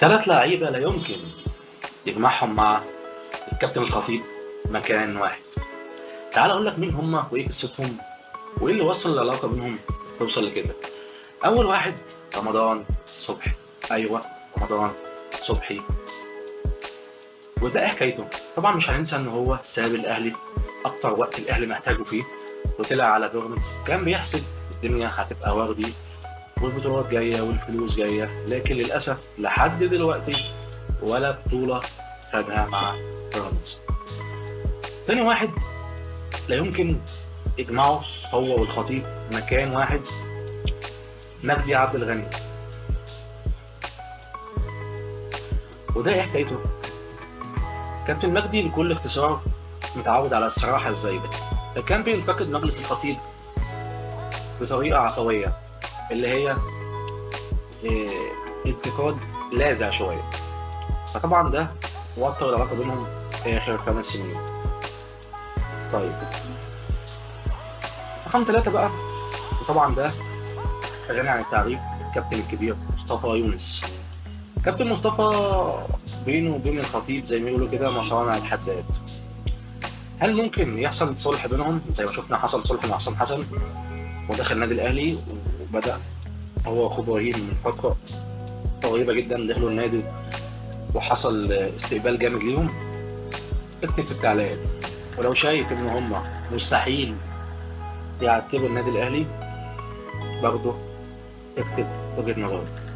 3 لعيبة لا يمكن يجمعهم مع الكابتن الخطيب مكان واحد. تعال اقول لك مين هم وايه قصتهم وايه اللي وصل العلاقة بينهم توصل لكده. اول واحد رمضان صبحي. ايوه، رمضان صبحي. وده ايه حكايته؟ طبعا مش هننسى ان هو ساب الاهلي اكتر وقت الاهلي محتاجه فيه، وطلع على بيراميدز. كان بيحسب الدنيا هتبقى وردي والبطولات جايه والفلوس جايه، لكن للاسف لحد دلوقتي ولا بطوله خدها مع بيراميدز. تاني واحد لا يمكن يجمعه هو والخطيب مكان واحد، مجدي عبد الغني. وده ايه حكايته؟ كابتن مجدي بكل اختصار متعود على الصراحة الزايدة، فكان بينتقد مجلس الخطيب بطريقة عفوية، اللي هي إيه، انتقاد لاذع شوية. فطبعا ده وتر العلاقة بينهم في آخر 5 سنين. طيب، رقم 3 بقى، وطبعا ده غني عن التعريف، الكابتن الكبير مصطفى يونس. كابتن مصطفى بينه وبين الخطيب زي ما بيقولوا كده مصانع الحداد. هل ممكن يحصل صلح بينهم زي ما شفنا حصل صلح مع حسام حسن ودخل النادي الاهلي، وبدا هو واخوه ابراهيم من فتره قريبه جدا دخلوا النادي وحصل استقبال جامد ليهم؟ اكتب في التعليقات. ولو شايف ان هم مستحيل يعتبروا النادي الاهلي برضه اكتب وجهه نظرك.